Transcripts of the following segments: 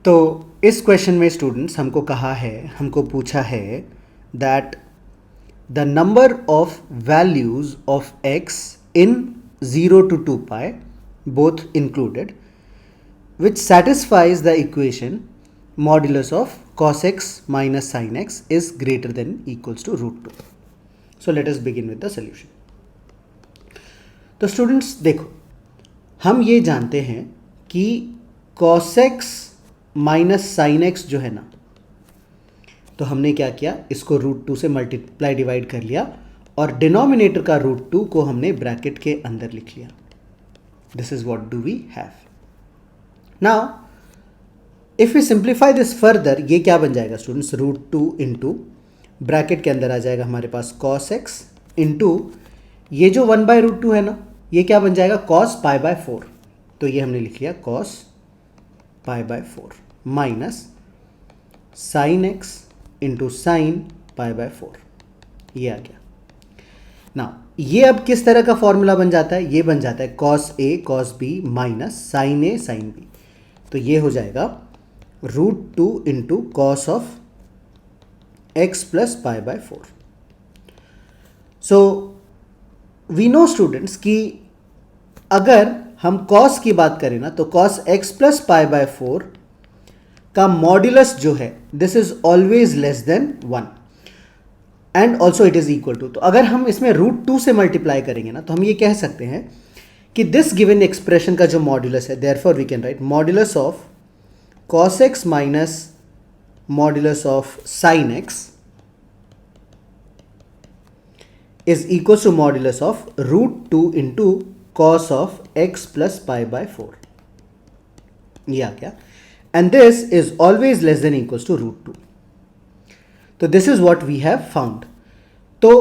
तो इस क्वेश्चन में स्टूडेंट्स हमको पूछा है that the number of values of x in 0 to 2 pi both included which satisfies the equation modulus of cos x minus sin x is greater than equals to root 2. So let us begin with the solution. तो students देखो, हम ये जानते हैं कि cos x minus sine x जो है ना, तो हमने क्या किया, इसको रूट 2 से मल्टीप्लाई डिवाइड कर लिया और डिनोमिनेटर का रूट 2 को हमने ब्रैकेट के अंदर लिख लिया. This is what do we have. Now if we simplify this further, ये क्या बन जाएगा स्टूडेंट्स, रूट 2 इंटू ब्रैकेट के अंदर आ जाएगा हमारे पास cos x इंटू ये जो 1/√2 है ना, ये क्या बन जाएगा cos π/4. तो ये हमने लिख लिया cos π/4 minus sine x into sine π/4. ये आ गया. ना ये अब किस तरह का फॉर्मूला बन जाता है, ये बन जाता है cos a cos b minus sine a sine b. तो ये हो जाएगा root 2 into cos of x plus π/4. So we know students कि अगर हम cos की बात करें ना, तो cos x प्लस π/4 का मॉड्यूलस जो है this is always less than 1 and also it is equal to. तो अगर हम इसमें रूट 2 से मल्टीप्लाई करेंगे ना, तो हम ये कह सकते हैं कि दिस गिवन एक्सप्रेशन का जो मॉड्यूलस है, therefore we can write modulus of cos x minus modulus of sin x is equals to modulus of root 2 into cos of x plus π/4. ये आ गया. And this is always less than equals to root 2. तो this is what we have found. तो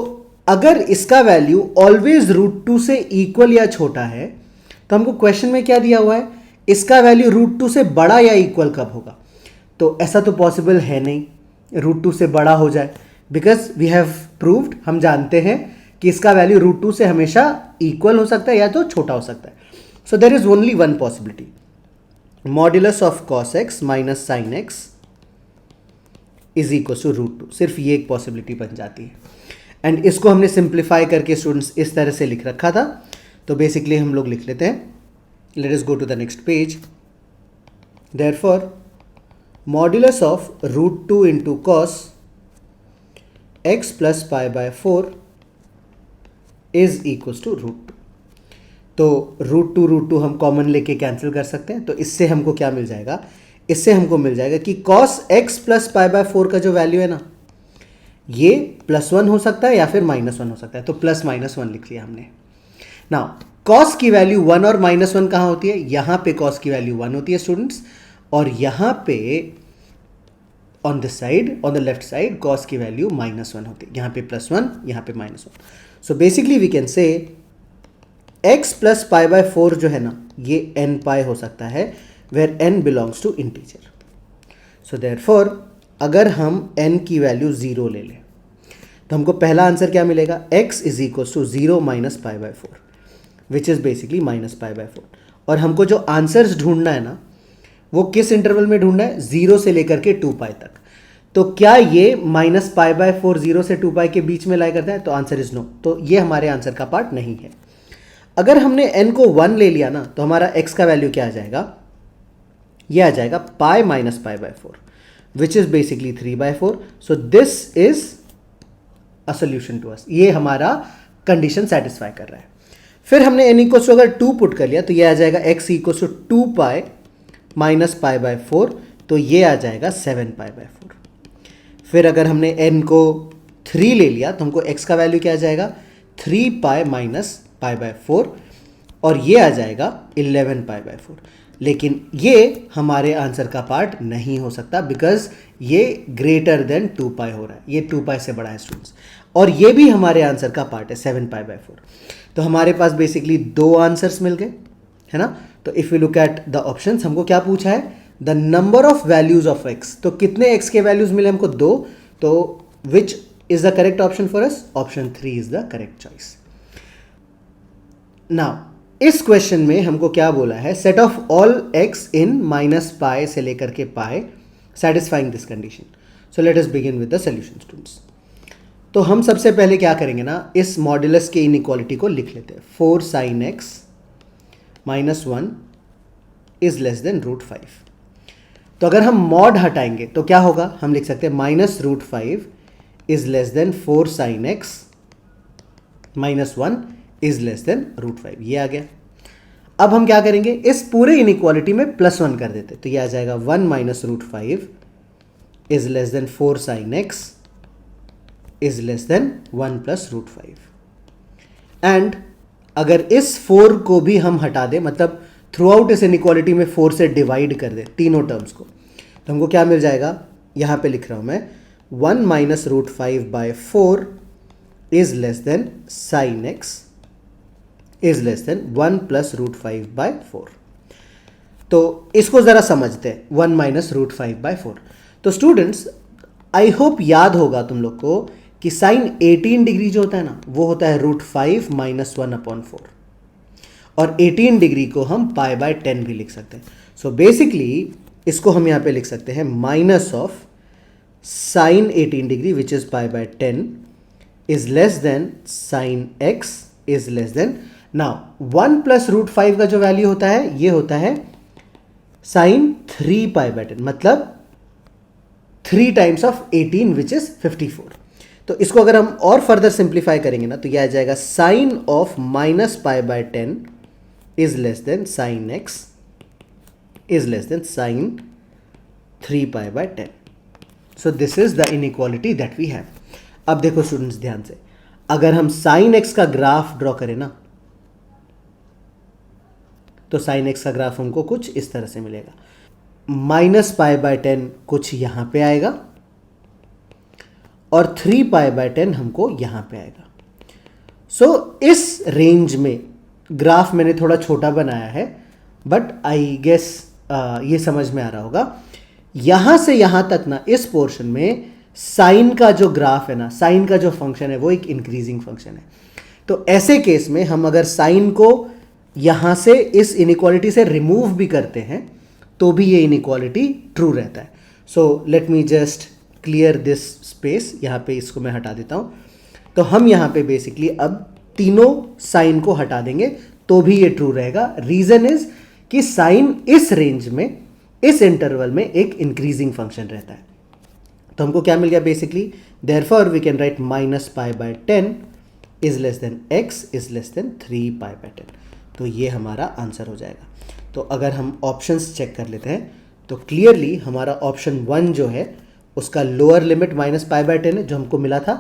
अगर इसका value always root 2 से equal या छोटा है, तो हमको क्वेश्चन में क्या दिया हुआ है, इसका वैल्यू रूट 2 से बड़ा या इक्वल कब होगा. तो ऐसा तो पॉसिबल है नहीं रूट 2 से बड़ा हो जाए, बिकॉज वी हैव प्रूव्ड, हम जानते हैं कि इसका वैल्यू रूट 2 से हमेशा इक्वल हो सकता है या तो छोटा हो सकता है. So there is only one possibility, modulus of cos x minus sine x is equal to root 2. सिर्फ ये एक पॉसिबिलिटी बन जाती है. एंड इसको हमने सिंप्लीफाई करके स्टूडेंट्स इस तरह से लिख रखा था. तो बेसिकली हम लोग लिख लेते हैं, let us go to the next page. Therefore modulus of root 2 into cos x plus π/4 is equals to root 2. तो रूट 2 हम कॉमन लेके कैंसिल कर सकते हैं. तो इससे हमको क्या मिल जाएगा, इससे हमको मिल जाएगा कि cos x प्लस π/4 का जो वैल्यू है ना, ये +1 हो सकता है या फिर -1 हो सकता है. तो प्लस -1 लिख लिया हमने. नाउ cos की वैल्यू 1 और -1 कहाँ होती है, यहाँ पे cos की वैल्यू 1 होती है स्टूडेंट्स, और यहाँ पे on this side, on the left side cos की वैल्यू -1 होती है. यहाँ पे +1, यहाँ पे -1. So basically we can say x plus π/4 जो है ना, ये n पाई हो सकता है, where n belongs to integer. So therefore अगर हम n की वैल्यू 0 ले लें, तो हमको पहला आंसर क्या मिलेगा, x is equal to 0 minus π/4 which is basically minus π/4. और हमको जो आंसर्स ढूंढना है ना, वो किस इंटरवल में ढूंढना है, 0 से लेकर के 2 पाई तक. तो क्या ये माइनस π/4 0 से 2 पाई के बीच में लाई करता है, तो आंसर इज नो. तो ये हमारे आंसर का पार्ट नहीं है. अगर हमने n को 1 ले लिया ना, तो हमारा x का वैल्यू क्या आ जाएगा, ये आ जाएगा pi minus π/4 which is basically 3/4. So this is a solution to us. ये हमारा कंडीशन सेटिस्फाई कर रहा है. फिर हमने n इक्वल्स टू अगर 2 पुट कर लिया, तो ये आ जाएगा x equals to 2 pi minus π/4. तो ये आ जाएगा 7 π/4. फिर अगर हमने n को 3 ले लिया, तो हमको x का वैल्यू क्या आ जाएगा, 3 पाई माइनस π/4, और ये आ जाएगा 11 π/4. लेकिन ये हमारे आंसर का पार्ट नहीं हो सकता, बिकॉज ये ग्रेटर देन 2 पाई हो रहा है, ये 2 पाई से बड़ा है स्टूडेंट्स. और ये भी हमारे आंसर का पार्ट है 7 π/4. तो हमारे पास बेसिकली 2 आंसर्स मिल गए, है ना. तो if you look at the options, हमको क्या पूछा है, the number of values of x. तो कितने x के वैल्यूज मिले हमको, 2. तो which is the correct option for us, option 3 is the correct choice. Now इस क्वेश्चन में हमको क्या बोला है, set of all x in minus pi से लेकर के pi satisfying this condition. So let us begin with the solution students. तो हम सबसे पहले क्या करेंगे ना, इस मॉड्यूलस के इनइक्वालिटी को लिख लेते हैं. 4 sin x minus 1 is less than root 5. तो अगर हम मॉड हटाएंगे तो क्या होगा, हम लिख सकते हैं minus root 5 is less than 4 sin x minus 1 is less than root 5. ये आ गया. अब हम क्या करेंगे, इस पूरे इनइक्वालिटी में +1 कर देते. तो ये आ जाएगा 1 minus root 5 is less than 4 sin x is less than 1 plus root 5. And अगर इस 4 को भी हम हटा दें, मतलब थ्रू आउट इस इनइक्वालिटी में 4 से डिवाइड कर दें तीनों टर्म्स को, तो हमको क्या मिल जाएगा, यहां पे लिख रहा हूं मैं 1 minus root 5 by 4 is less than sine x is less than 1 plus root 5 by 4. तो इसको जरा समझते हैं, 1 माइनस रूट 5 बाय 4. तो स्टूडेंट्स आई होप याद होगा तुम लोग को कि साइन 18 डिग्री जो होता है ना, वो होता है रूट 5 माइनस 1 अपॉन 4. और 18 डिग्री को हम पाई बाय 10 भी लिख सकते हैं. सो बेसिकली इसको हम यहां पे लिख सकते हैं minus of sine 18 degree which is pi by 10 is less than sine x is less than. Now 1 plus root 5 का जो वैल्यू होता है, ये होता है साइन 3 पाई बाय 10, मतलब 3 टाइम्स ऑफ 18 विच इज 54. तो इसको अगर हम और फर्दर सिंप्लीफाई करेंगे ना, तो यह आ जाएगा sine of minus pi by 10 is less than sine x is less than sine 3 pi by 10. So this is the inequality that we have. अब देखो स्टूडेंट्स ध्यान से, अगर हम साइन एक्स का ग्राफ ड्रॉ करें ना, तो साइन एक्स का ग्राफ हमको कुछ इस तरह से मिलेगा. माइनस पाई बाय 10 कुछ यहां पे आएगा और 3 पाई बाय 10 हमको यहां पे आएगा. सो इस रेंज में ग्राफ मैंने थोड़ा छोटा बनाया है, बट आई गेस ये समझ में आ रहा होगा. यहां से यहां तक ना, इस पोर्शन में साइन का जो ग्राफ है ना, साइन का जो फंक्शन है वो एक इंक्रीजिंग फंक्शन है. तो ऐसे केस में हम अगर साइन को यहां से इस इनइक्वालिटी से रिमूव भी करते हैं तो भी ये इनइक्वालिटी ट्रू रहता है. So let me just clear this space. यहां पे इसको मैं हटा देता हूं. तो हम यहां पे बेसिकली अब तीनों साइन को हटा देंगे तो भी ये ट्रू रहेगा. रीजन इज कि साइन इस रेंज में, इस इंटरवल में एक इंक्रीजिंग फंक्शन रहता है. तो हमको क्या मिल गया basically, therefore we can write minus pi by 10 is less than x is less than 3 pi by 10. तो ये हमारा आंसर हो जाएगा. तो अगर हम ऑप्शंस चेक कर लेते हैं तो क्लियरली हमारा ऑप्शन 1 जो है उसका lower limit minus pi by 10 है जो हमको मिला था,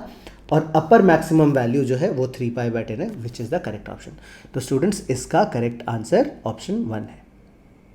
और अपर मैक्सिमम वैल्यू जो है वो 3 पाई बाय 10 है, विच इज द करेक्ट ऑप्शन. तो स्टूडेंट्स इसका करेक्ट आंसर ऑप्शन 1 है.